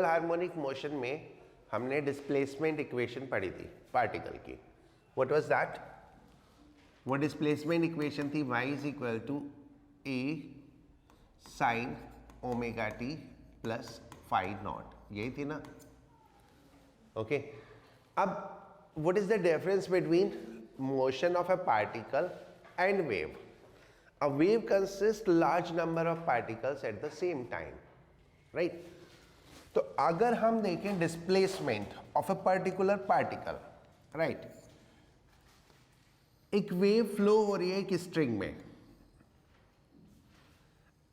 Harmonic motion में हमने displacement equation पढ़ी थी पार्टिकल की. What was that? वो डिस्प्लेसमेंट इक्वेशन थी y is equal to a sine omega t plus phi naught. यही थी ना? ओके. अब what is the difference between motion of a particle and wave? A wave consists large number of particles at the same time, right? तो अगर हम देखें displacement of a particular particle, right, एक wave flow हो रही है एक string में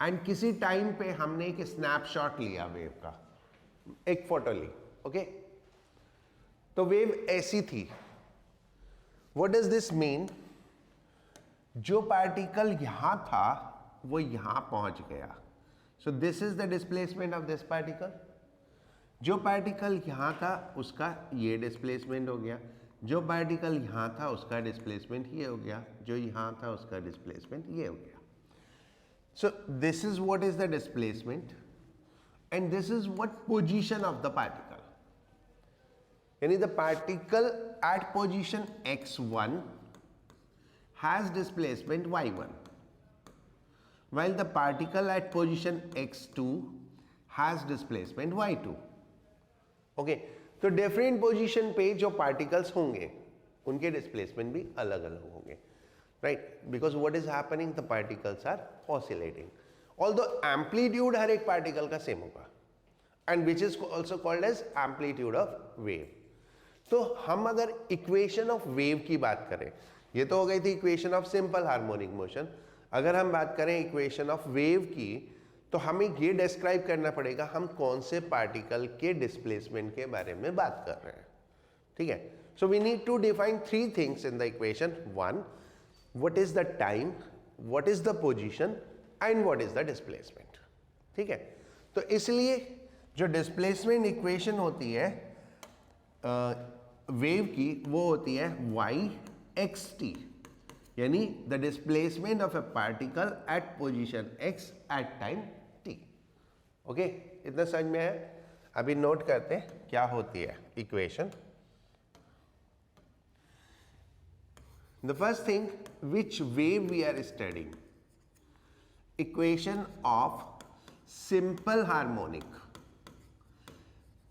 एंड किसी टाइम पे हमने एक स्नैपशॉट लिया वेव का, एक फोटो ली. ओके, तो वेव ऐसी थी. What does this mean? जो पार्टिकल यहां था वो यहां पहुंच गया. So this is the displacement of this particle. जो पार्टिकल यहां था उसका ये डिस्प्लेसमेंट हो गया. जो पार्टिकल यहां था उसका डिस्प्लेसमेंट ये हो गया. जो यहां था उसका डिस्प्लेसमेंट ये हो गया. So this is what is the displacement and this is what position of the particle. यानी the particle at position x1 has displacement y1 while the particle at position x2 has displacement y2. Okay, तो different position पे जो particles होंगे उनके displacement भी अलग अलग होंगे, right? Because what is happening, the particles are oscillating. Although amplitude हर एक पार्टिकल का सेम होगा and which is also called as amplitude of wave. तो हम अगर इक्वेशन ऑफ वेव की बात करें, ये तो हो गई थी equation of simple harmonic motion. अगर हम बात करें इक्वेशन ऑफ वेव की, तो हमें ये डिस्क्राइब करना पड़ेगा हम कौन से पार्टिकल के डिस्प्लेसमेंट के बारे में बात कर रहे हैं. ठीक है? So we need to define three things in the equation. One, what is the time, what is the position and what is the displacement. ठीक है? तो इसलिए जो डिस्प्लेसमेंट इक्वेशन होती है वेव की, वो होती है y xt, यानी the displacement of a particle at position x at time t. Okay, इतना समझ में है? अभी नोट करते हैं क्या होती है equation. The first thing, which wave we are studying? Equation of simple harmonic.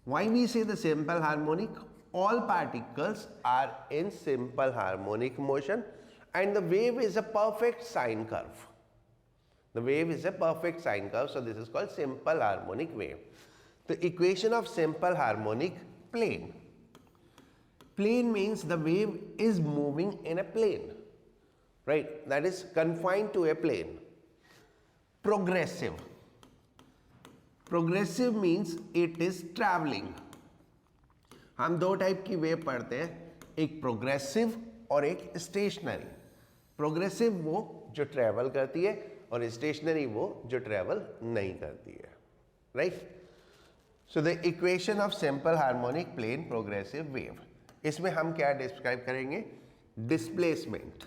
Why we say the simple harmonic? All particles are in simple harmonic motion and the wave is a perfect sine curve. The wave is a perfect sine curve, so this is called simple harmonic wave. The equation of simple harmonic plane. Plane means the wave is moving in a plane, right? That is confined to a plane. Progressive. Progressive means it is travelling. हम दो type की wave पढ़ते हैं, एक progressive और एक stationery. Progressive वो जो ट्रैवल करती है और स्टेशनरी वो जो ट्रैवल नहीं करती है, right? So the equation of simple harmonic plane progressive wave, इसमें हम क्या डिस्क्राइब करेंगे? Displacement.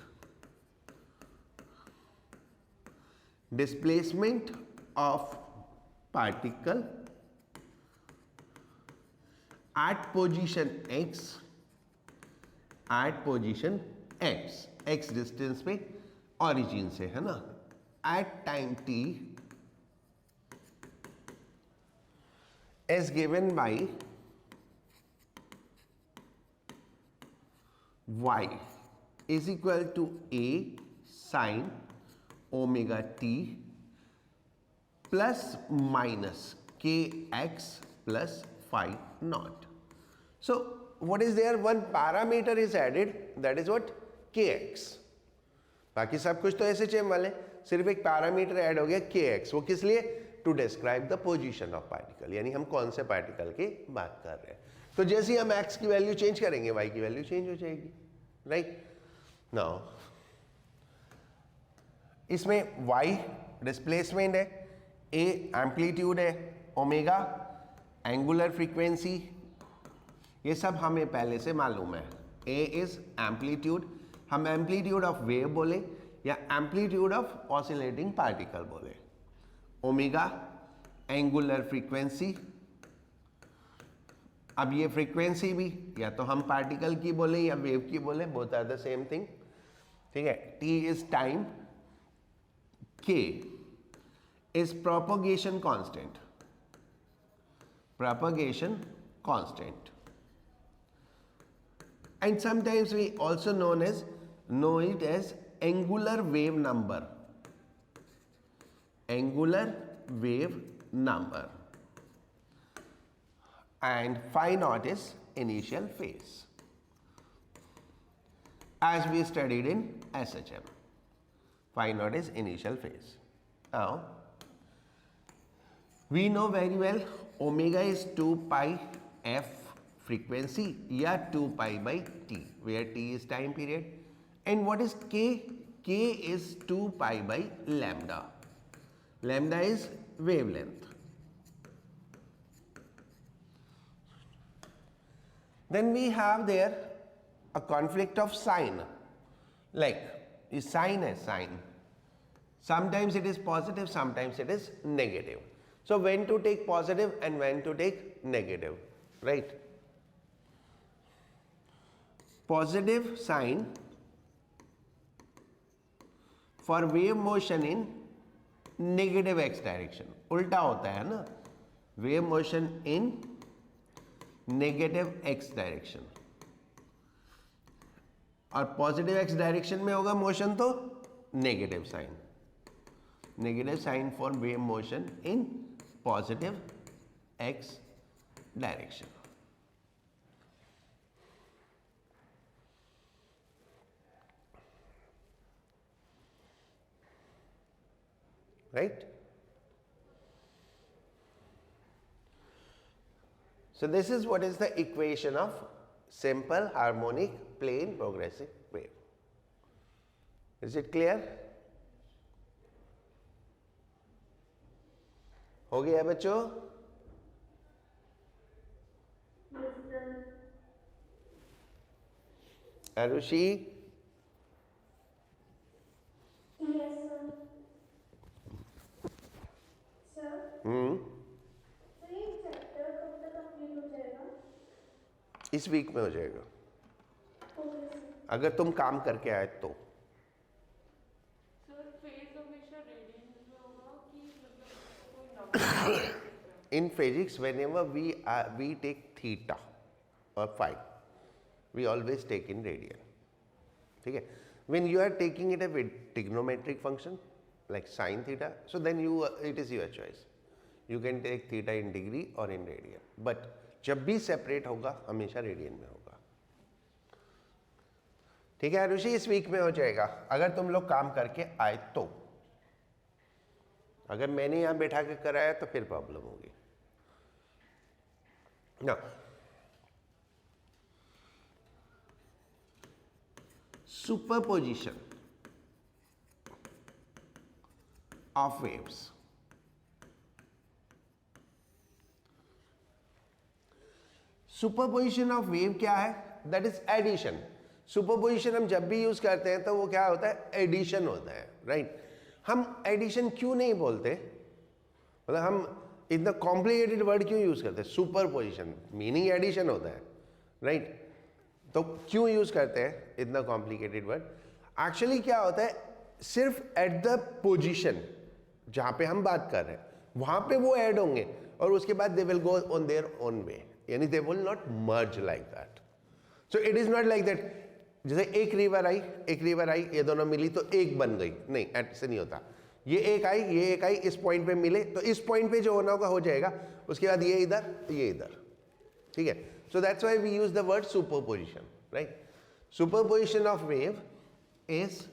Displacement of particle at position x at position x distance पे ऑरिजिन से, है ना, at time t is given by y is equal to a sin omega t plus minus kx plus phi naught. So what is there? One parameter is added, that is what? kx. बाकी सब कुछ तो ऐसे चेम वाले, सिर्फ एक parameter add हो गया kx. वो किस लिए? To describe the position of particle, यानी हम कौन से पार्टिकल की बात कर रहे हैं. तो जैसे ही हम x की वैल्यू चेंज करेंगे y की वैल्यू चेंज हो जाएगी, राइट? नाउ इसमें y डिस्प्लेसमेंट है, ए एम्पलीट्यूड है, ओमेगा एंगुलर फ्रीक्वेंसी, ये सब हमें पहले से मालूम है. ए इज एम्पलीट्यूड, हम एम्पलीट्यूड ऑफ वेव बोले या एम्पलीट्यूड ऑफ ऑसिलेटिंग पार्टिकल बोले. ओमेगा एंगुलर फ्रीक्वेंसी, अब ये फ्रीक्वेंसी भी या तो हम पार्टिकल की बोले या वेव की बोले, both are the same thing, ठीक है। T is time, k is propagation constant, propagation constant, and sometimes we also know it as angular wave number, angular wave number, and phi naught is initial phase, as we studied in SHM. Phi naught is initial phase. Now we know very well omega is 2 pi f frequency या 2 pi by t, where t is time period, and what is k? K is 2 pi by lambda. Lambda is wavelength. Then we have there a conflict of sign, like is sign as sign. Sometimes it is positive, sometimes it is negative. So when to take positive and when to take negative, right? Positive sign for wave motion in negative x direction. उल्टा होता है ना, wave motion in negative x direction, और positive x direction में होगा motion तो negative sign. Negative sign for wave motion in positive x direction. Right? So this is what is the equation of simple harmonic plane progressive wave. Is it clear? हो गया बच्चों? Arushi? Yes, sir. Sir? तो ये chapter कब तक complete हो जाएगा? इस वीक में हो जाएगा, ओके सर। अगर तुम काम करके आए तो। सर फेज हमेशा रेडियंस में होगा कि मतलब कोई number? In physics, whenever we take theta or phi, we always take in radian. ठीक है? When you are taking it a with trigonometric function like sin theta, so then it is your choice. You can take theta in degree or in radian. But जब भी separate होगा हमेशा radian में होगा. ठीक है आरुषि, इस वीक में हो जाएगा अगर तुम लोग काम करके आए तो। अगर मैंने यहां बैठा के कराया तो फिर प्रॉब्लम होगी ना। Superposition of waves, superposition of wave क्या है? That is addition. सुपरपोजिशन हम जब भी यूज करते हैं तो वो क्या होता है? एडिशन होता है, राइट? हम एडिशन क्यों नहीं बोलते, मतलब हम इतना कॉम्प्लिकेटेड वर्ड क्यों यूज करते हैं? सुपरपोजिशन मीनिंग एडिशन होता है, राइट? तो क्यों यूज करते हैं इतना कॉम्प्लिकेटेड वर्ड? एक्चुअली क्या होता है, सिर्फ एट द पोजीशन जहां पे हम बात कर रहे हैं वहां पे वो ऐड होंगे और उसके बाद they will go on their own way, यानी they will not merge like that. So it is not like that जैसे एक रिवर आई ये दोनों मिली तो एक बन गई, नहीं, ऐसे नहीं होता। ये एक आई इस पॉइंट पे मिले तो इस पॉइंट पे जो होना होगा हो जाएगा, उसके बाद ये इधर, ठीक है? So that's why we use the word superposition, right? Superposition of wave is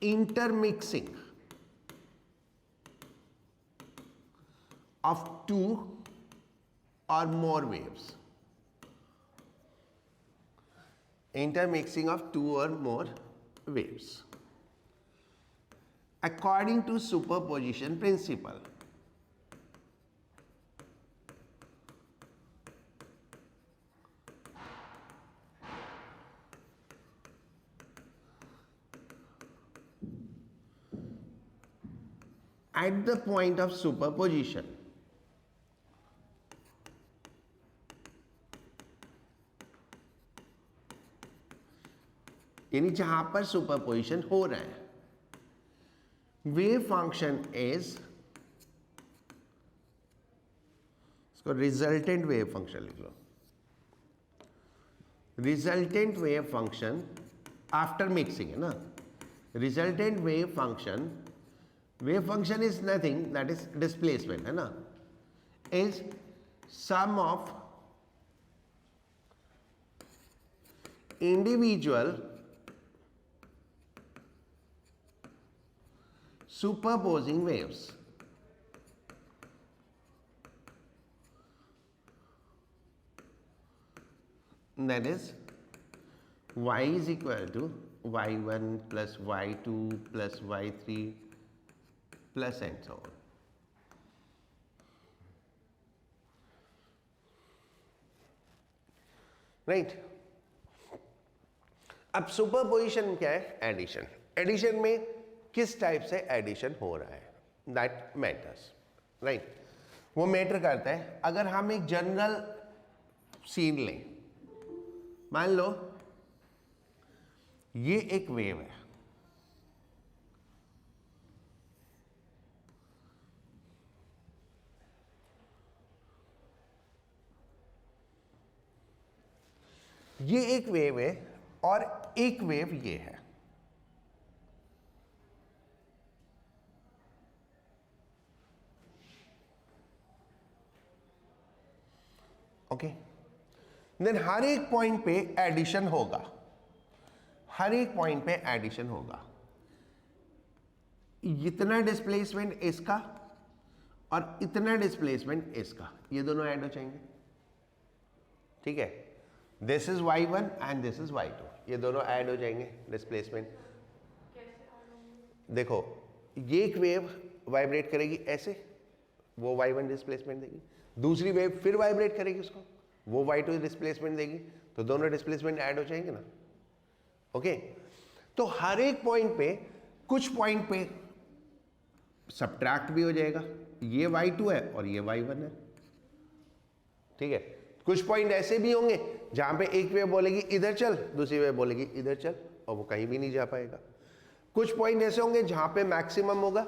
intermixing of two or more waves. Intermixing of two or more waves according to superposition principle. At the point of superposition, यानी जहां पर superposition हो रहा है। Wave function is, इसको resultant wave function लिख लो। Resultant wave function after mixing है ना। Resultant wave function is nothing, that is displacement है ना, is sum of individual superposing waves. That is y is equal to y1 plus y2 plus y3 plus and so on. Right? अब superposition क्या है? Addition. Addition में किस type से addition हो रहा है, दैट मैटर्स, राइट। वो मैटर करता है। अगर हम एक जनरल सीन लें, मान लो ये एक वेव है, ये एक वेव है और एक वेव ये है। ओके, देन हर एक पॉइंट पे एडिशन होगा, हर एक पॉइंट पे एडिशन होगा। इतना डिस्प्लेसमेंट इसका और इतना डिस्प्लेसमेंट इसका, ये दोनों ऐड हो जाएंगे। ठीक है, this is y1 and this is y2, ये दोनों ऐड हो जाएंगे डिस्प्लेसमेंट। देखो, ये एक वेव वाइब्रेट करेगी ऐसे, वो y1 डिस्प्लेसमेंट देगी। दूसरी वेव फिर वाइब्रेट करेगी उसको, वो y2 डिस्प्लेसमेंट देगी। तो दोनों डिस्प्लेसमेंट ऐड हो जाएंगे ना। ओके, तो हर एक पॉइंट पे, कुछ पॉइंट पे सब्ट्रैक्ट भी हो जाएगा, ये y2 है और ये y1 है। ठीक है, कुछ पॉइंट ऐसे भी होंगे जहां पे एक वेव बोलेगी इधर चल, दूसरी वेव बोलेगी इधर चल, और वो कहीं भी नहीं जा पाएगा। कुछ पॉइंट ऐसे होंगे जहां पे मैक्सिमम होगा,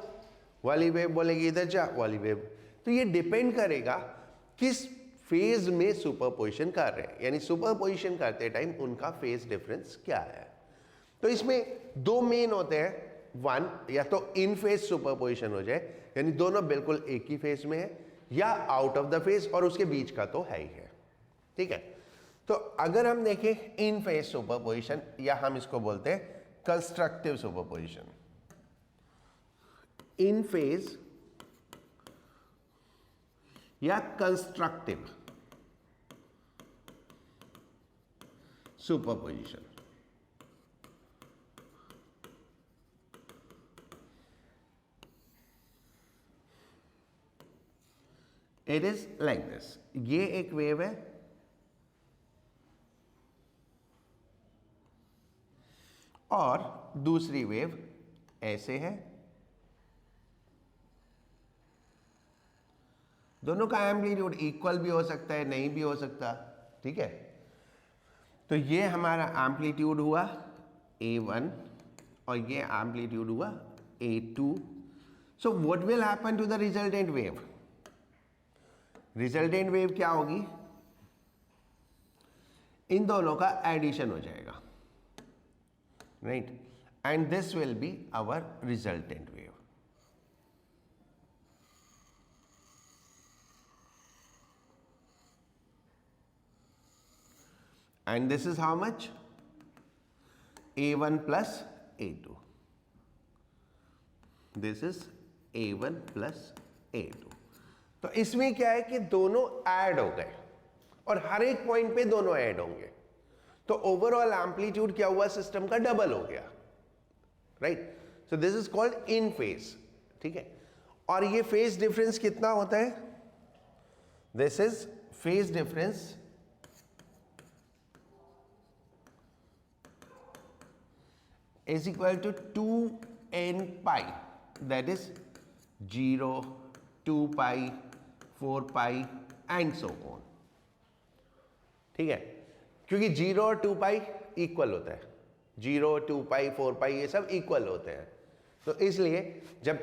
वाली वेव बोलेगी इधर जा, वाली वेव। तो ये डिपेंड करेगा किस फेज में सुपरपोजिशन कर रहे हैं, यानी सुपरपोजिशन करते टाइम उनका फेज डिफरेंस क्या है। तो इसमें दो मेन होते हैं, वन, या तो इन फेज सुपरपोजिशन हो जाए, यानी दोनों बिल्कुल एक ही फेज में है, या आउट ऑफ द फेज और उसके बीच का तो है ही है। ठीक है, तो अगर हम देखें इन फेज सुपरपोजिशन, या हम इसको बोलते हैं कंस्ट्रक्टिव सुपरपोजिशन। इन फेज या constructive superposition, it is like this. ये एक वेव है और दूसरी वेव ऐसे है, दोनों का एम्पलीट्यूड इक्वल भी हो सकता है, नहीं भी हो सकता। ठीक है, तो ये हमारा एम्पलीट्यूड हुआ A1 और ये एम्पलीट्यूड हुआ A2। So what will happen to the resultant wave? Resultant wave क्या होगी? इन दोनों का एडिशन हो जाएगा, right, and this will be our resultant wave. And this is how much? A1 plus A2. This is A1 plus A2. तो इसमें क्या है कि दोनों ऐड हो गए और हर एक पॉइंट पे दोनों ऐड होंगे, तो ओवरऑल एम्पलीट्यूड क्या हुआ? सिस्टम का डबल हो गया, right. So this is called in phase. ठीक है, और ये फेज डिफरेंस कितना होता है? This is phase difference is equal to 2n pi, that is 0, 2 pi, 4 pi and so on। ठीक है, क्योंकि 0 और 2 pi इक्वल होता है, 0, 2 पाई, 4 पाई ये सब इक्वल होते हैं। तो इसलिए जब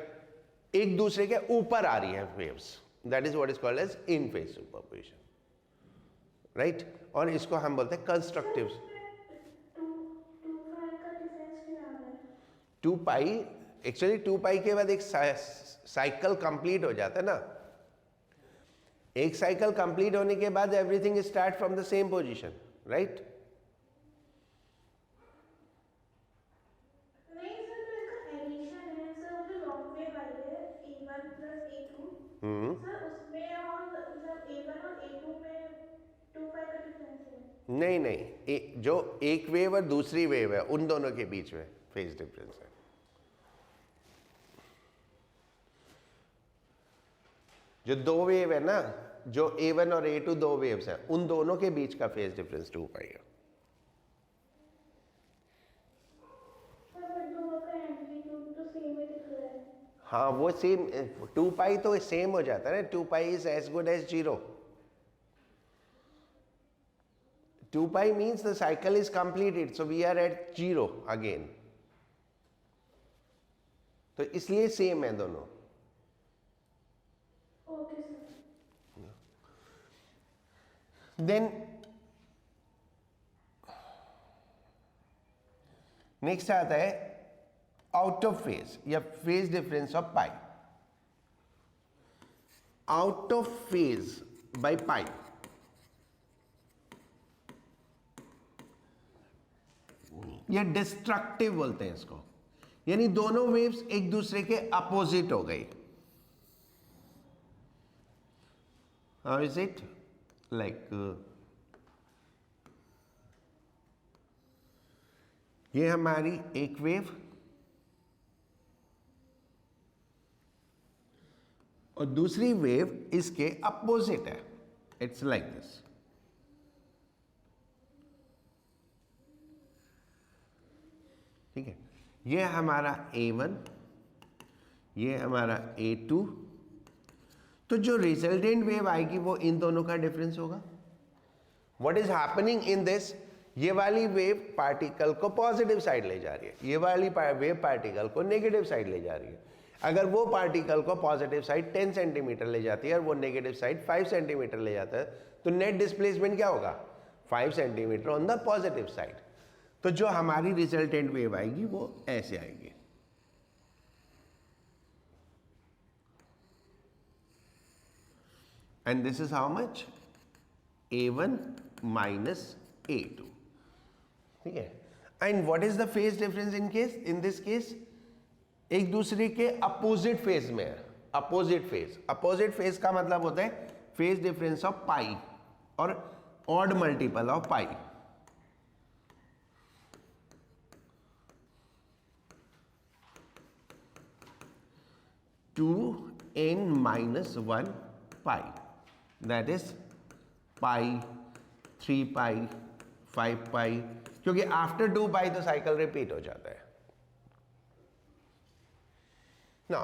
एक दूसरे के ऊपर आ रही है waves, that is what is called as in phase superposition, right. और इसको हम बोलते हैं कंस्ट्रक्टिव। 2 का डिफरेंस क्यों आ रहा है? 2 पाई, एक्चुअली 2 पाई के बाद एक साइकिल कंप्लीट हो जाता है ना। एक साइकिल कंप्लीट होने के बाद everything start from the same position, right. नहीं सर, तो इसका एडिशन है सर, जो लॉन्ग वेव आई है A1 प्लस A2 सर, उसमें और मतलब A1 और A2 में 2 का डिफरेंस है। नहीं नहीं, जो एक वेव और दूसरी वेव है उन दोनों के बीच में फेज डिफरेंस है। जो दो वेव है ना, जो A1 और A2 दो वेव्स हैं, उन दोनों के बीच का फेज डिफरेंस 2 पाई है। सर दोनों का एम्पलीट्यूड तो सेम ही दिख रहा है। हाँ वो सेम, 2 पाई तो सेम हो जाता है ना। 2 pi is as good as 0। 2 pi means the cycle is completed, so we are at 0 again. तो इसलिए सेम है दोनों। Okay sir. देन नेक्स्ट आता है आउट ऑफ फेज या phase difference of pi. Out of phase by pi, या destructive बोलते हैं इसको, यानी दोनों वेव्स एक दूसरे के अपोजिट हो गई। How is it? लाइक ये हमारी एक वेव और दूसरी वेव इसके अपोजिट है। It's like this. ठीक है, ये हमारा A1, ये हमारा A2। तो जो रिजल्टेंट वेव आएगी वो इन दोनों का डिफरेंस होगा। What is happening in this? ये वाली वेव पार्टिकल को पॉजिटिव साइड ले जा रही है, ये वाली वेव पार्टिकल को नेगेटिव साइड ले जा रही है। अगर वो पार्टिकल को पॉजिटिव साइड 10 सेंटीमीटर ले जाती है और वो नेगेटिव साइड 5 सेंटीमीटर ले जाता है, तो नेट डिस्प्लेसमेंट क्या होगा? 5 centimetre on the positive side. तो जो हमारी रिजल्टेंट वेव आएगी वो ऐसे आएगी। And this is how much? A1 minus A2। ठीक है। And what is the phase difference in case? In this case एक दूसरे के अपोजिट फेज में है। अपोजिट फेज, अपोजिट फेज का मतलब होता है फेज डिफरेंस ऑफ पाई और odd multiple of pi. Two n minus 1 pi, that is pi, 3 pi, 5 pi, क्योंकि आफ्टर 2 पाई तो साइकिल रिपीट हो जाता है ना।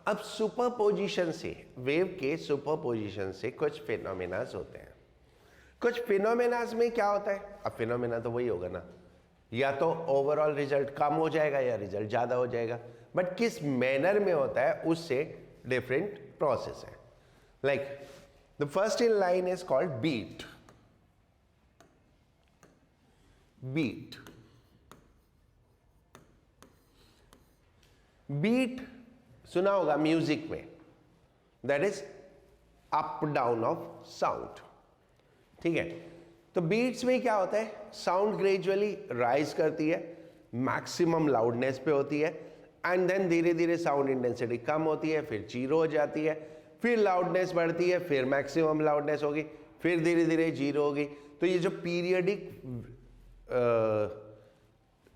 अब सुपरपोजिशन से, वेव के सुपरपोजिशन से कुछ फिनोमेनास होते हैं। कुछ फिनोमेनास में क्या होता है? अब फिनोमेना तो वही होगा ना, या तो ओवरऑल रिजल्ट कम हो जाएगा या रिजल्ट ज्यादा हो जाएगा, बट किस मैनर में होता है उससे डिफरेंट प्रोसेस है। Like the first in line is called beat. Beat, beat सुना होगा म्यूजिक में, that is up down of sound. ठीक है, तो बीट्स में क्या होता है? साउंड ग्रेजुअली राइज करती है, मैक्सिमम लाउडनेस पे होती है, एंड देन धीरे धीरे साउंड इंटेंसिटी कम होती है, फिर 0 हो जाती है, फिर लाउडनेस बढ़ती है, फिर मैक्सिमम लाउडनेस होगी, फिर धीरे धीरे 0 होगी। तो ये जो पीरियडिक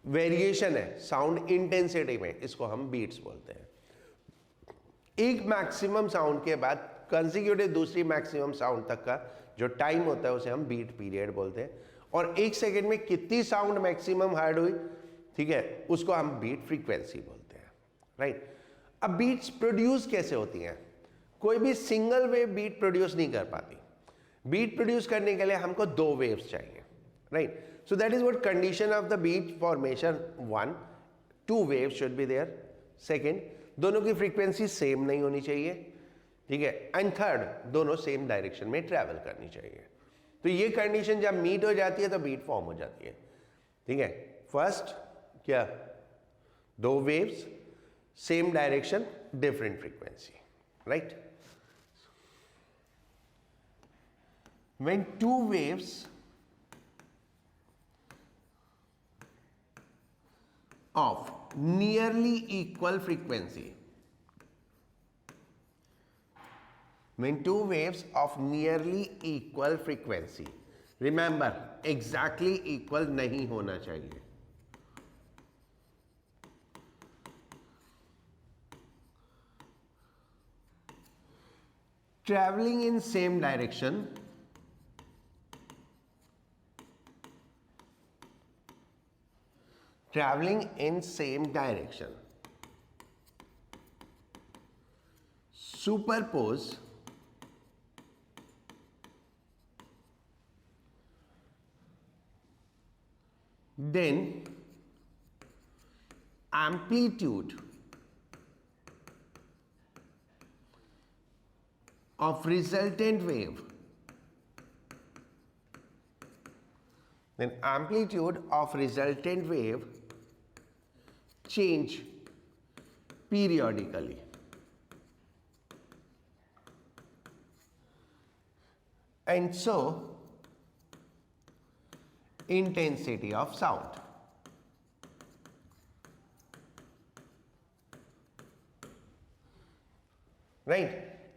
वेरिएशन है साउंड इंटेंसिटी में, इसको हम बीट्स बोलते हैं। एक मैक्सिमम साउंड के बाद कंसेक्यूटिव दूसरी मैक्सिमम साउंड तक का जो टाइम होता है उसे हम बीट पीरियड बोलते हैं। और 1 सेकेंड में कितनी साउंड मैक्सिमम हर्ड हुई, ठीक है, उसको हम बीट फ्रीक्वेंसी बोलते हैं, राइट। अब बीट्स प्रोड्यूस कैसे होती हैं? कोई भी सिंगल वेव बीट प्रोड्यूस नहीं कर पाती। बीट प्रोड्यूस करने के लिए हमको 2 वेव्स चाहिए, right? So that is what condition of the beat formation. One, two waves should be there. Second, दोनों की frequency same नहीं होनी चाहिए, ठीक है. एंड थर्ड, दोनों सेम डायरेक्शन में ट्रैवल करनी चाहिए. तो ये कंडीशन जब मीट हो जाती है तो बीट फॉर्म हो जाती है, ठीक है. फर्स्ट क्या, दो waves same direction different frequency, right. When two waves of nearly equal frequency, when two waves of nearly equal frequency, remember exactly equal नहीं होना चाहिए. Traveling in same direction, traveling in same direction, superpose then amplitude of resultant wave, then amplitude of resultant wave change periodically, and so intensity of sound. Right?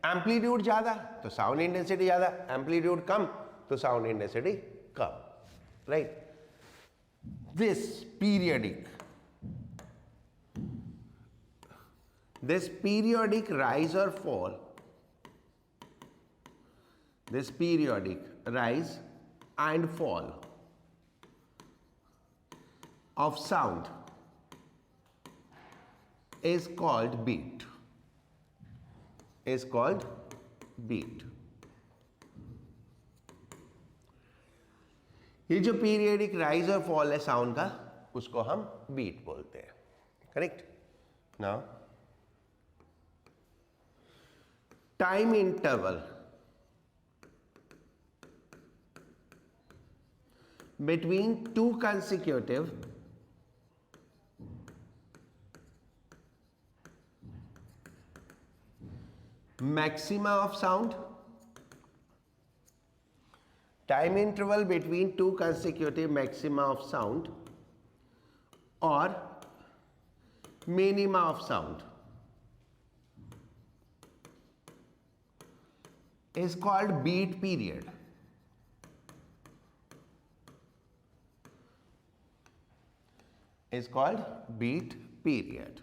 Amplitude ज़्यादा तो sound intensity ज़्यादा, amplitude कम तो sound intensity come, right. This periodic rise or fall, this periodic rise and fall of sound is called beat, is called beat. ये जो periodic rise और fall है sound का, उसको हम बीट बोलते हैं, correct. Now time interval between two consecutive maxima of sound, time interval between two consecutive maxima of sound or minima of sound is called beat period. Is called beat period.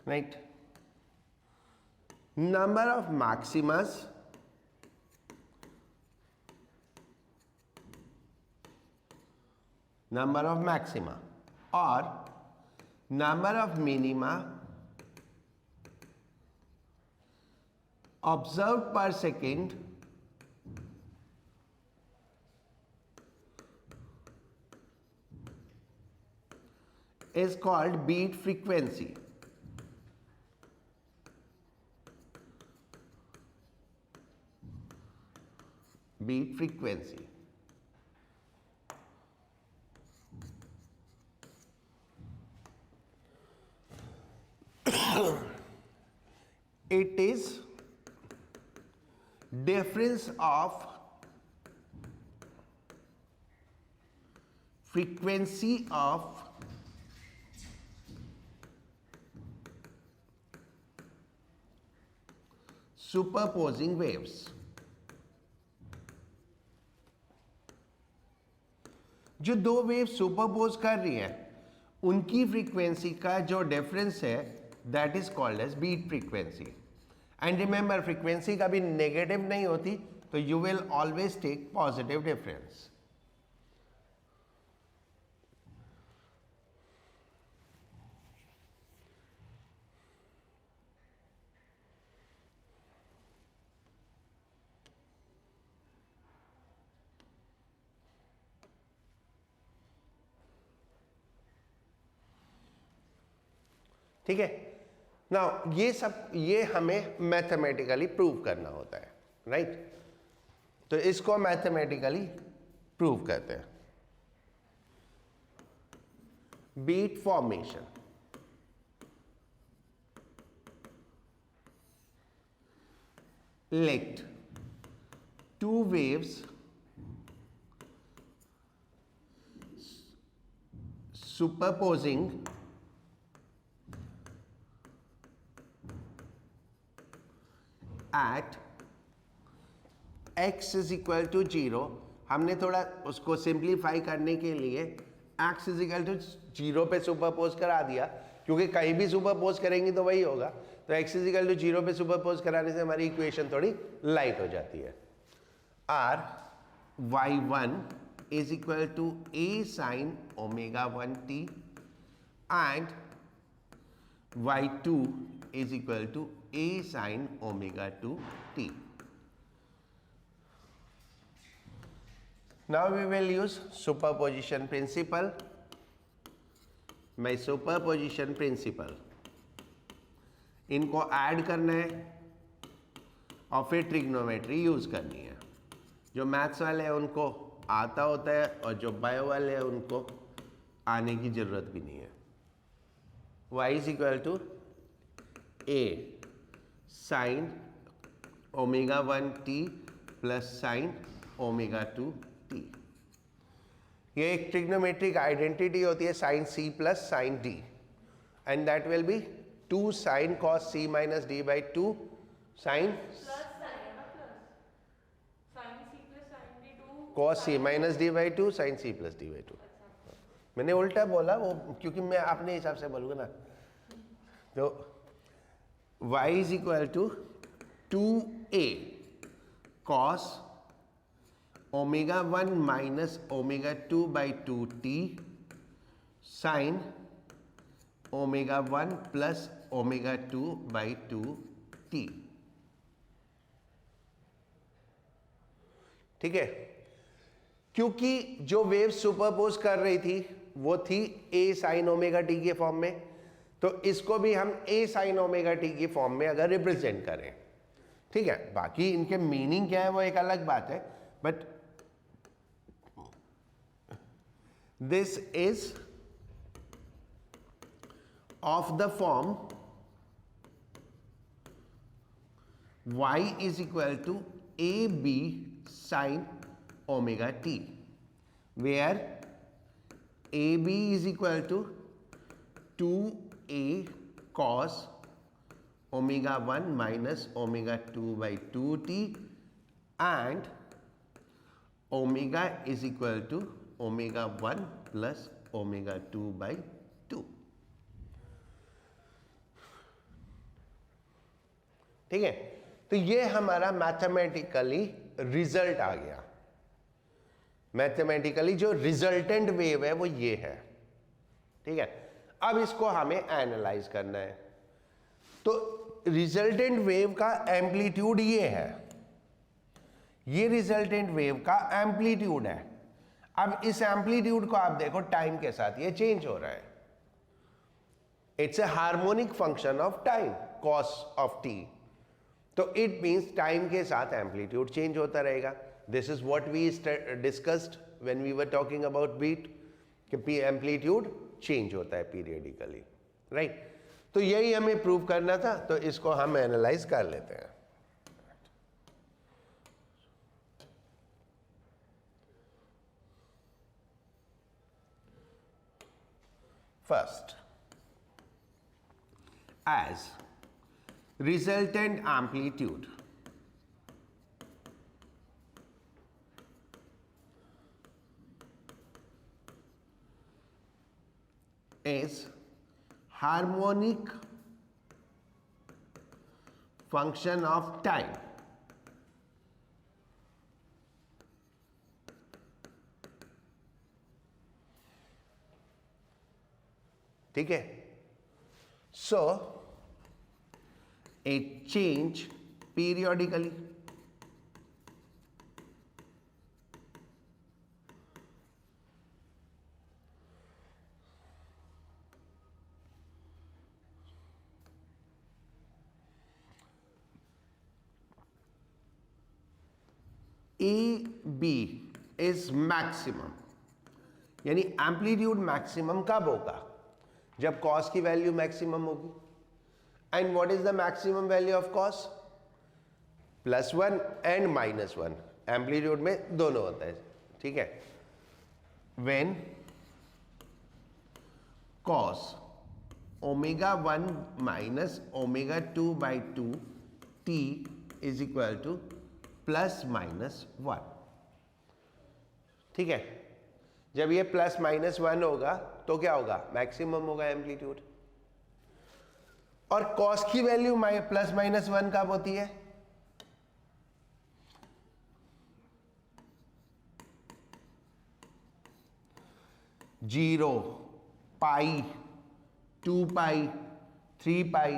Right? Number of maximas or number of minima observed per second is called beat frequency. Beat frequency. It is difference of frequency of superposing waves. जो दो wave superpose कर रही हैं उनकी frequency का जो difference है that is called as beat frequency. And remember frequency कभी नेगेटिव नहीं होती, तो you will always take positive difference. ठीक है ना। ये हमें मैथमेटिकली प्रूव करना होता है, राइट। तो इसको मैथमेटिकली प्रूव करते हैं। Beat formation, let two waves superposing at x is equal to 0। हमने थोड़ा उसको सिंप्लीफाई करने के लिए x is equal to 0 पे सुपरपोज करा दिया, क्योंकि कहीं भी सुपरपोज करेंगे तो वही होगा। तो x is equal to 0 पे सुपरपोज कराने से हमारी इक्वेशन थोड़ी लाइट हो जाती है। r y1 is equal to a sin omega 1t and y2 is equal to a sin omega 2t। Now we will use superposition principle। मैं superposition principle इनको ऐड करना है और फिर ट्रिग्नोमेट्री यूज करनी है। जो मैथ्स वाले हैं उनको आता होता है और जो बायो वाले हैं उनको आने की जरूरत भी नहीं है। y is equal to a sine omega 1t plus sine omega 2t। ये एक ट्रिग्नोमेट्रिक आइडेंटिटी होती है sine c plus sine d, and that will be 2 sine cos c minus d by 2 sine cos c minus d by 2 sine c plus d by 2। मैंने उल्टा बोला वो, क्योंकि मैं अपने हिसाब से बोलूँगा ना। तो y is equal to 2a cos omega 1 minus omega 2 by 2t sine omega 1 plus omega 2 by 2t। ठीक है, क्योंकि जो वेव सुपरपोज कर रही थी वो थी a साइन ओमेगा t के फॉर्म में, तो इसको भी हम a साइन ओमेगा t की फॉर्म में अगर रिप्रेजेंट करें, ठीक है। बाकी इनके मीनिंग क्या है वो एक अलग बात है, but this is of the form y is equal to ab sin omega t, where ab is equal to 2a cos omega 1 minus omega 2 by 2t and omega is equal to omega 1 plus omega 2 by 2। ठीक है, तो ये हमारा mathematically result आ गया। Mathematically जो resultant wave है वो ये है। ठीक है, अब इसको हमें एनालाइज करना है। तो रिजल्टेंट वेव का एम्पलीट्यूड ये है, ये रिजल्टेंट वेव का एम्पलीट्यूड है। अब इस एम्पलीट्यूड को आप देखो टाइम के साथ ये चेंज हो रहा है। It's a harmonic function of time cos of t, तो इट मींस टाइम के साथ एम्पलीट्यूड चेंज होता रहेगा। This is what we discussed when we were talking about beat, कि एम्पलीट्यूड चेंज होता है पीरियडिकली, राइट। तो यही हमें प्रूव करना था, तो इसको हम एनालाइज कर लेते हैं। First, as resultant amplitude is harmonic function of time, ठीक है। So it change periodically, A B is maximum, यानी एम्पलीट्यूड मैक्सिमम कब होगा? जब कॉस की वैल्यू मैक्सिमम होगी. And what is the maximum value of cos? +1 and -1. Amplitude में दोनों होता है, ठीक है. When cos ω1 minus ω2/2 t is equal to +-1. ठीक है. जब ये +-1 होगा तो क्या होगा? मैक्सिमम होगा एम्पलीट्यूड. और cos की वैल्यू +-1 कब होती है? जीरो, पाई, 2 पाई, 3 पाई.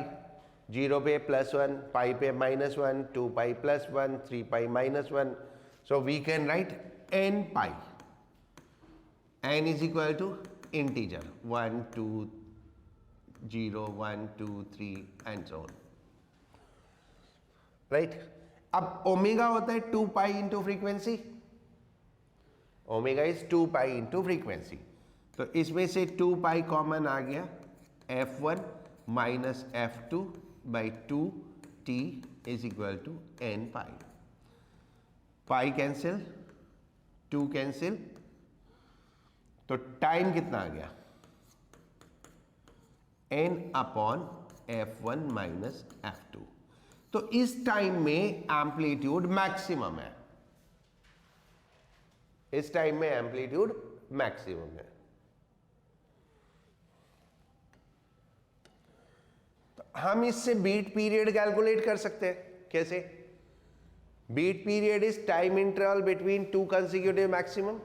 0 पे +1, पाई पे -1, 2 पाई +1, 3 पाई -1. So we can write n pi. N is equal to integer 1, 2, 0, 1, 2, 3 and so on. Right? अब ओमेगा होता है 2 pi into frequency. Omega is 2 pi into frequency. तो इसमें से 2 पाई कॉमन आ गया. f1 minus f2/2 t is equal to n pi. Pi cancel, 2 cancel, तो time कितना आ गया? n upon f1 minus f2. तो इस टाइम में एम्पलीट्यूड मैक्सिमम है. इस टाइम में एम्पलीट्यूड मैक्सिमम है. हम इससे बीट पीरियड कैलकुलेट कर सकते हैं. कैसे? Beat period is time interval between 2 consecutive maximum.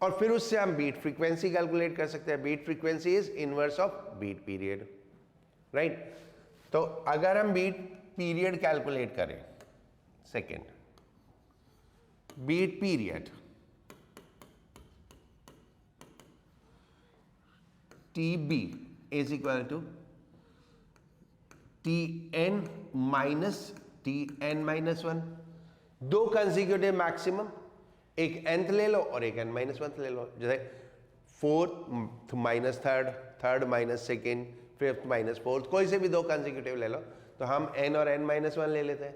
और फिर उससे हम बीट फ्रीक्वेंसी कैलकुलेट कर सकते हैं. Beat frequency is inverse of beat period. Right? तो अगर हम बीट पीरियड कैलकुलेट करें, second, beat period TB is equal to Tn minus Tn-1. 2 consecutive maximum, एक nth ले लो और एक n-1 ले लो. जैसे 4th minus 3rd, 3rd minus 2nd, 5th minus 4th, कोई से भी 2 कंसेक्यूटिव ले लो. तो हम n और n-1 ले लेते हैं.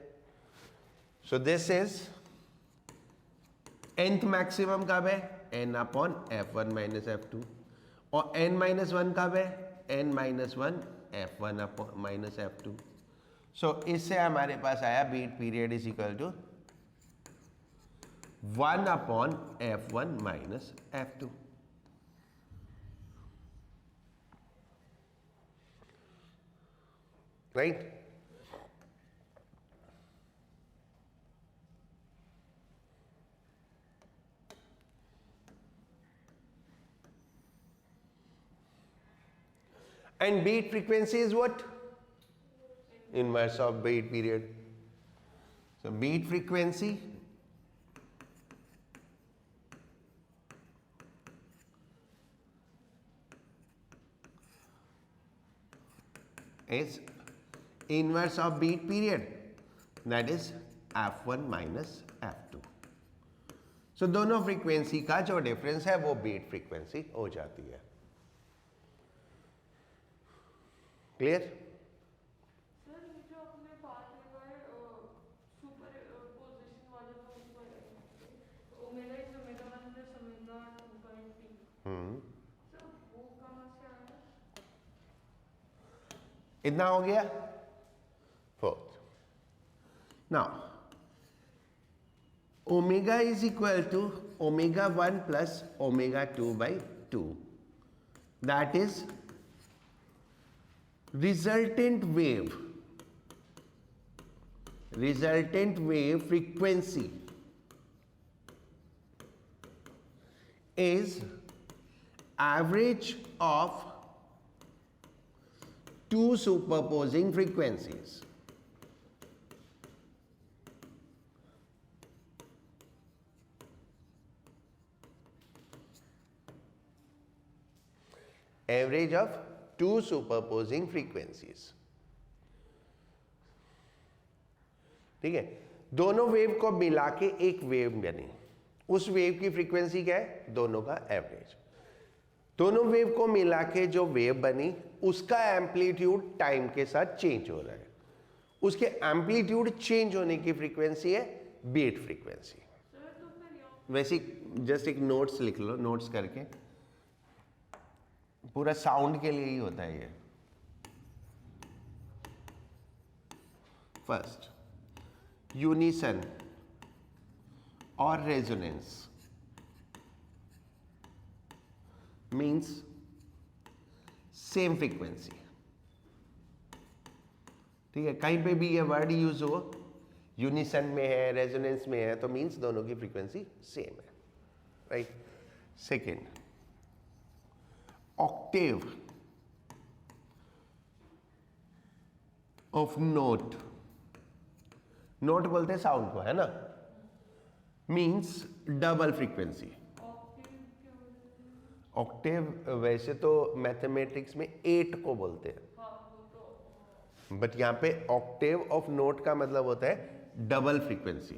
सो दिस इज nth मैक्सिमम कब है? n upon f1 minus f2. और n-1 कब है? n-1 f1 upon minus f2. सो इससे हमारे पास आया beat period is equal to 1 upon f1 minus f2. Right? And beat frequency is what? Inverse of beat period. So beat frequency is inverse of beat period, that is f1 minus f2. So दोनों frequency का जो difference है वो beat frequency हो जाती है. Clear? Sir जो आपने बात लगाए सुपर पोजीशन वाले जो ऊपर है omega is omega 1 plus omega 2 sir वो कहाँ से आया? इतना हो गया. Fourth. Now omega is equal to omega 1 plus omega 2/2. That is resultant wave frequency is average of 2 superposing frequencies. Average of 2 superposing frequencies. ठीक है? दोनों वेव को मिला के एक वेव बनी, उस वेव की फ्रीक्वेंसी क्या है? दोनों का एवरेज। दोनों वेव को मिला के जो वेव बनी उसका एम्पलीट्यूड टाइम के साथ चेंज हो रहा है, उसके एम्पलीट्यूड चेंज होने की फ्रीक्वेंसी है बीट फ्रीक्वेंसी। वैसे जस्ट एक नोट्स लिख लो, नोट्स करके, पूरा साउंड के लिए ही होता है ये। फर्स्ट, यूनिसन और रेजोनेंस मीन्स सेम फ्रीक्वेंसी। ठीक है, कहीं पे भी ये वर्ड यूज हो, यूनिसन में है, रेजोनेंस में है, तो मीन्स दोनों की फ्रीक्वेंसी सेम है, right. Second, Octave of note, note बोलते हैं साउंड को, है ना, मीन्स डबल फ्रीक्वेंसी। ऑक्टेव वैसे तो मैथमेटिक्स में 8 को बोलते हैं, बट यहां पे ऑक्टेव ऑफ नोट का मतलब होता है double frequency.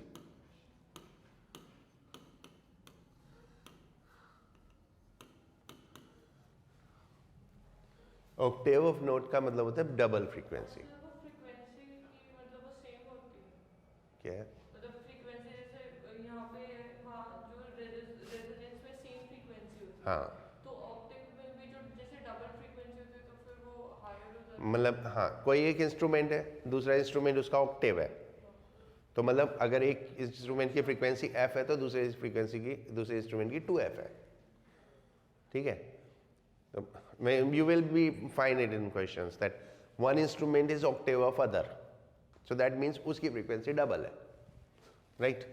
Octave of note का मतलब होता है डबल फ्रीक्वेंसी। फ्रीक्वेंसी की मतलब वो सेम होती है क्या है? मतलब फ्रीक्वेंसी जैसे यहाँ पे जो रेजोनेंस में सेम फ्रीक्वेंसी होती है, हाँ, तो ऑक्टेव में भी जो जैसे डबल फ्रीक्वेंसी होती है तो फिर वो हायर हो जाती है। मतलब हाँ, कोई एक इंस्ट्रूमेंट है, दूसरा इंस्ट्रूमेंट उसका ऑक्टेव है, तो मतलब अगर एक इंस्ट्रूमेंट की फ्रीक्वेंसी f है तो दूसरे इंस्ट्रूमेंट की 2f है। ठीक है, you will be find it in questions that one instrument is octave of other, so that means उसकी फ्रीक्वेंसी डबल है, राइट।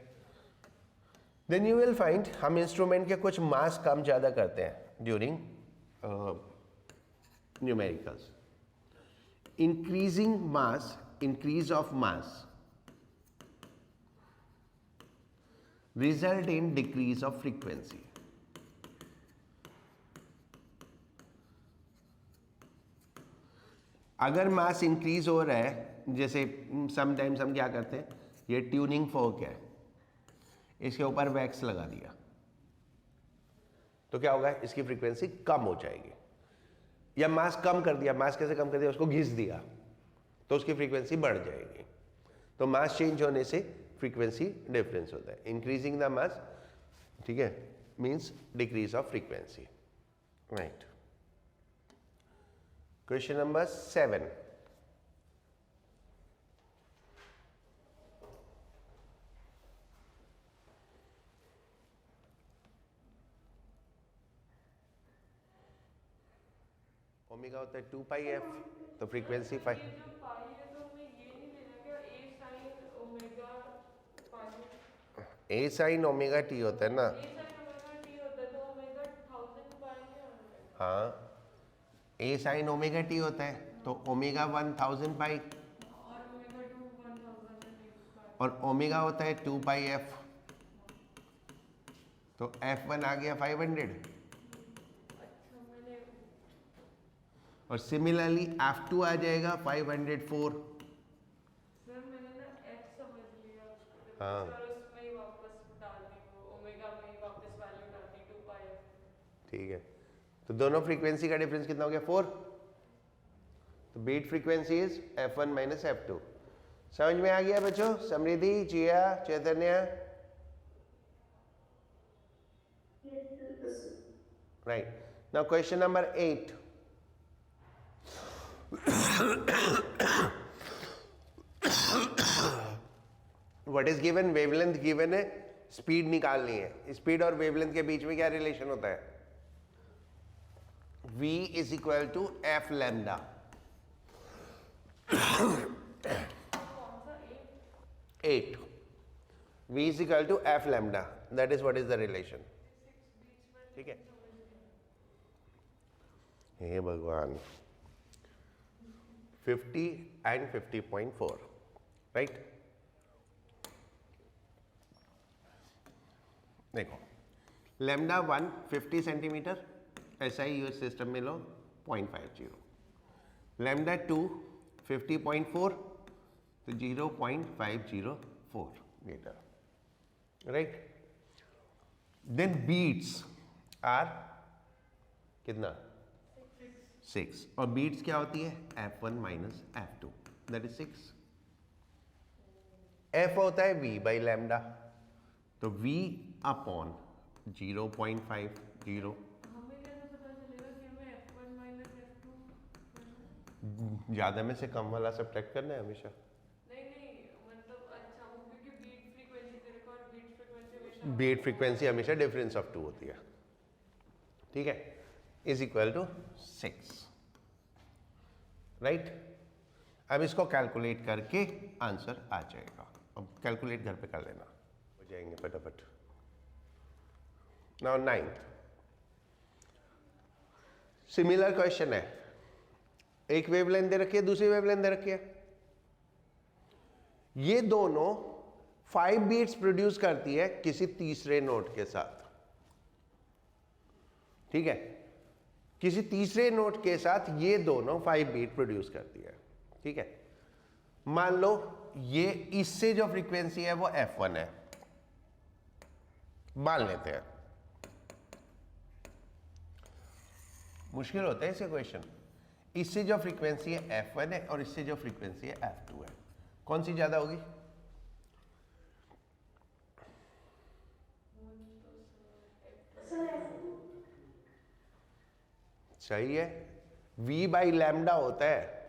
देन यू विल फाइंड हम इंस्ट्रूमेंट के कुछ मास कम ज़्यादा करते हैं during numericals. Increasing mass, increase of mass result in decrease of frequency. अगर मास इंक्रीज हो रहा है, जैसे समटाइम्स हम क्या करते हैं, ये ट्यूनिंग फोर्क है, इसके ऊपर वैक्स लगा दिया तो क्या होगा, इसकी फ्रीक्वेंसी कम हो जाएगी। या मास कम कर दिया, मास कैसे कम कर दिया, उसको घिस दिया तो उसकी फ्रीक्वेंसी बढ़ जाएगी। तो मास चेंज होने से फ्रीक्वेंसी डिफरेंस होता है। इंक्रीजिंग द मास, ठीक है, means decrease of frequency, right. Question number 7, omega होता है 2 पाई एफ, तो फ्रीक्वेंसी 5। ये जो पाई है तो हमें ये नहीं लेना क्या, a sin omega pi, A sign omega T होता है ना, a sin ओमेगा t होता है तो ओमेगा 1000 पाई नहीं आना है। हाँ, ए साइन ओमेगा टी होता है तो ओमेगा 1000 पाई, और ओमेगा 2 1000 पाई, और ओमेगा होता है 2 पाई एफ, तो F1 आ गया 500। अच्छा मैंने और सिमिलरली F2 आ जाएगा 504। सर मैंने ना f समझ लिया, हाँ। सर उसमें ही वापस डालनी, वो ओमेगा में ही वापस वैल्यू डालनी 2 पाई f। ठीक है, तो दोनों फ्रीक्वेंसी का डिफरेंस कितना हो गया, 4। तो beat frequency is F1 minus F2। समझ में आ गया बच्चों? Samriddhi, Jiya, Chaitanya, right. Now question number 8, what is given, wavelength given है, स्पीड निकालनी है। स्पीड और वेवलेंथ के बीच में क्या रिलेशन होता है, v is equal to f lambda. कौन सा 8, v is equal to f lambda, that is what is the relation. ठीक है, हे भगवान, 50 एंड 50.4, राइट। देखो, लैम्डा 1 50 सेंटीमीटर, ऐसा ही यूएस सिस्टम में लो 0.50, लैम्डा 2 50.4 तो 0.504, metre, right. Then beats are कितना 6, और बीट्स क्या होती है f1 minus f2, that is 6। f होता है v बाई लैम्डा, तो v अपॉन 0.50, हमें कैसे पता चलेगा कि हमें F1 माइनस F2? ज्यादा में से कम वाला सब्ट्रैक्ट करना है हमेशा। नहीं मतलब अच्छा वो क्योंकि बीट फ्रीक्वेंसी दे रखा और बीट फ्रीक्वेंसी हमेशा बीट फ्रीक्वेंसी हमेशा डिफरेंस ऑफ 2 होती है, ठीक है, इज इक्वल टू 6, राइट। अब इसको कैलकुलेट करके आंसर आ जाएगा। अब कैलकुलेट घर पे कर लेना, हो जाएंगे फटाफट। नाउ 9th सिमिलर क्वेश्चन है, एक वेवलेंथ दे रखी है, दूसरी वेवलेंथ दे रखी है। ये दोनों 5 बीट्स प्रोड्यूस करती है किसी तीसरे नोट के साथ, ठीक है, किसी तीसरे नोट के साथ ये दोनों 5 बीट प्रोड्यूस करती है, ठीक है। मान लो ये इससे जो फ्रीक्वेंसी है वो f1 है, मान लेते हैं। मुश्किल होता है इसे क्वेश्चन। इससे जो फ्रीक्वेंसी है f1 है और इससे जो फ्रीक्वेंसी है f2 है, कौन सी ज्यादा होगी? सही है, v बाई लैम्डा होता है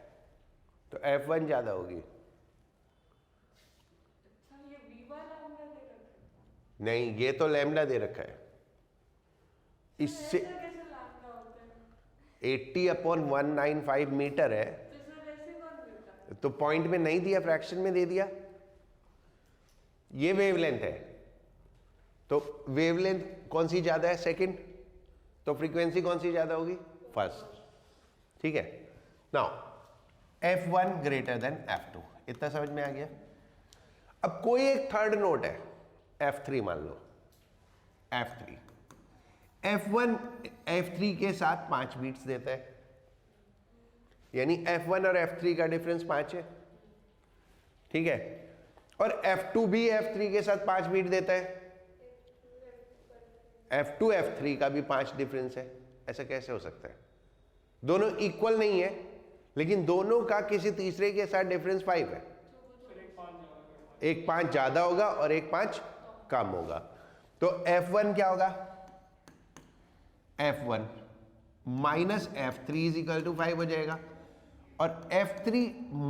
तो f1 ज्यादा होगी। अच्छा ये V वाला हमने दे रखा है। नहीं, ये तो लैम्डा दे रखा है, इससे ऐसा कैसे लैम्डा होता है? 80/195 मीटर है, तो सर ऐसे कौन देता है? तो पॉइंट में नहीं दिया, फ्रैक्शन में दे दिया। ये वेवलेंथ है, तो वेवलेंथ कौन सी ज्यादा है? सेकंड, तो फ्रीक्वेंसी कौन सी ज्यादा होगी? फर्स्ट, ठीक है। Now f1 greater than f2, इतना समझ में आ गया। अब कोई एक थर्ड नोट है, f3 मान लो, f3, f1 f3 के साथ 5 बीट्स देता है, यानी f1 और f3 का डिफरेंस 5 है, ठीक है, और f2 भी f3 के साथ 5 बीट देता है, f2 f3 का भी 5 डिफरेंस है। ऐसा कैसे हो सकता है? दोनों इक्वल नहीं है, लेकिन दोनों का किसी तीसरे के साथ डिफरेंस 5 है। एक 5 ज्यादा होगा और एक 5 कम होगा, तो f1 क्या होगा? f1 minus f3 is equal to 5 हो जाएगा, और f3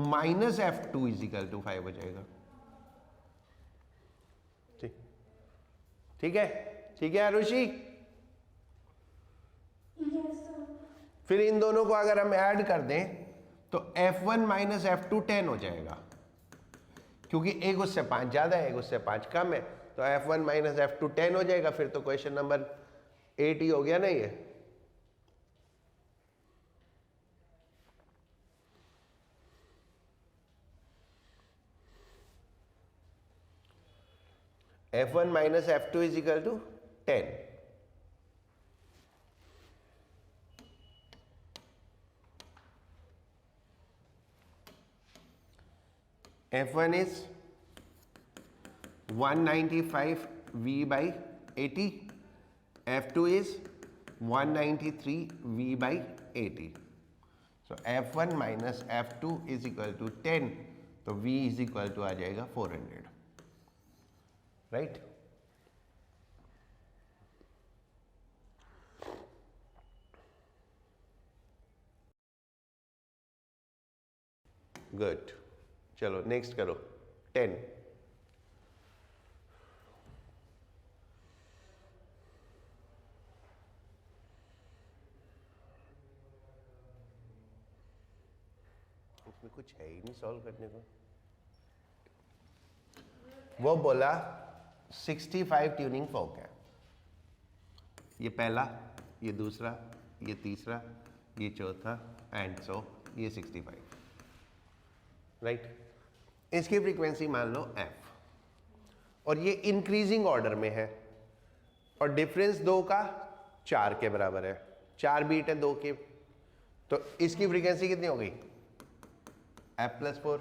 minus f2 is equal to 5 हो जाएगा। ठीक, ठीक है, ठीक है आरुषि। फिर इन दोनों को अगर हम ऐड कर दें तो f1 माइनस f2 10 हो जाएगा, क्योंकि एक उससे 5 ज्यादा है, एक उससे 5 कम है, तो f1 माइनस f2 10 हो जाएगा। फिर तो क्वेश्चन नंबर 8 ही हो गया ना ये। f1 minus f2 is equal to 10। f1 is 195 v by 80, f2 is 193 v by 80. So f1 minus f2 is equal to 10, तो v is equal to आ जाएगा 400, right? Good. चलो नेक्स्ट करो 10। इसमें कुछ है ही नहीं सॉल्व करने को। वो बोला 65 ट्यूनिंग फोक है, ये पहला, ये दूसरा, ये तीसरा, ये चौथा, एंड सो ये 65, राइट। इसकी फ्रीक्वेंसी मान लो f, और ये इंक्रीजिंग ऑर्डर में है, और डिफरेंस 2 का 4 के बराबर है, 4 बीट है 2 के, तो इसकी फ्रीक्वेंसी कितनी हो गई? f+4।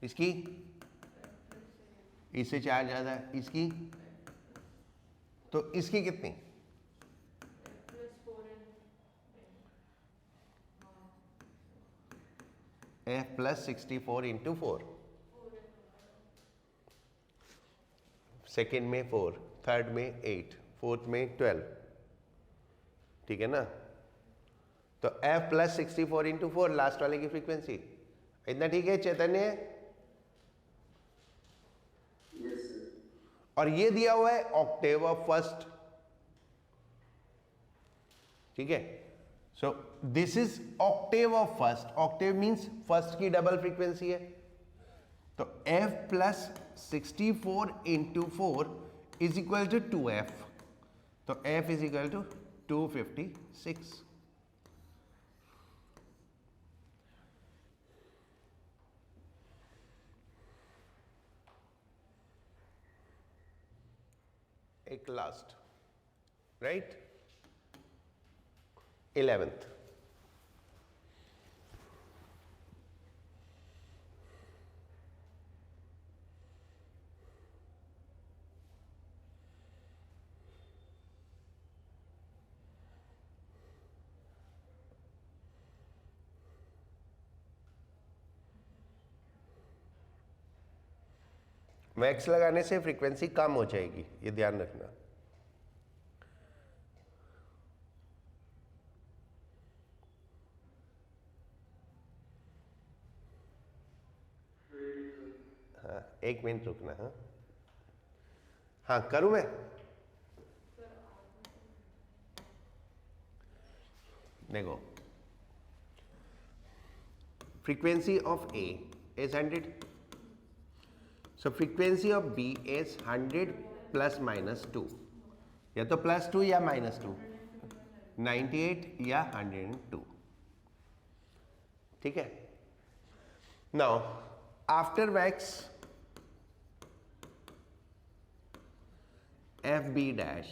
इसकी इससे 4 ज़्यादा है, इसकी तो इसकी कितनी? f प्लस 64 इंटू 4, सेकेंड में 4, थर्ड में 8, फोर्थ में 12, ठीक है ना? तो f प्लस 64 इंटू 4 लास्ट वाले की फ्रीक्वेंसी, इतना ठीक है चैतन्य? और ये दिया हुआ है ऑक्टेव ऑफ फर्स्ट, ठीक है? So this is octave of first, octave means first की डबल फ्रीक्वेंसी है, तो f plus 64 into 4 is equal to 2f, तो f इज इक्वल टू 256। एक लास्ट, राइट? 11th, मैक्स लगाने से फ्रीक्वेंसी कम हो जाएगी, ये ध्यान रखना। हाँ, 1 मिनट रुकना। हाँ हाँ, करूं मैं? देखो, frequency of A is 100, so frequency of B is 100 plus minus 2, या तो +2 या -2, 98 या 102, ठीक है? Now after wax FB dash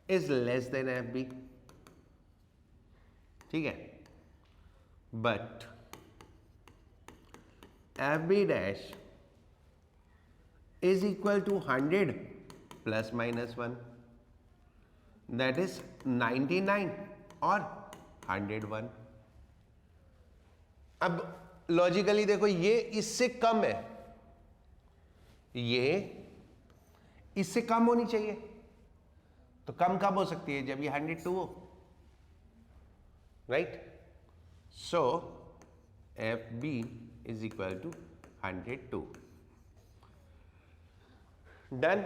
is less than FB, ठीक है? But FB dash is equal to 100 plus minus 1, that is 99 और 101। अब लॉजिकली देखो, ये इससे कम है, ये इससे कम होनी चाहिए, तो कम कब हो सकती है? जब ये 102 हो, right? So FB is equal to 102, done.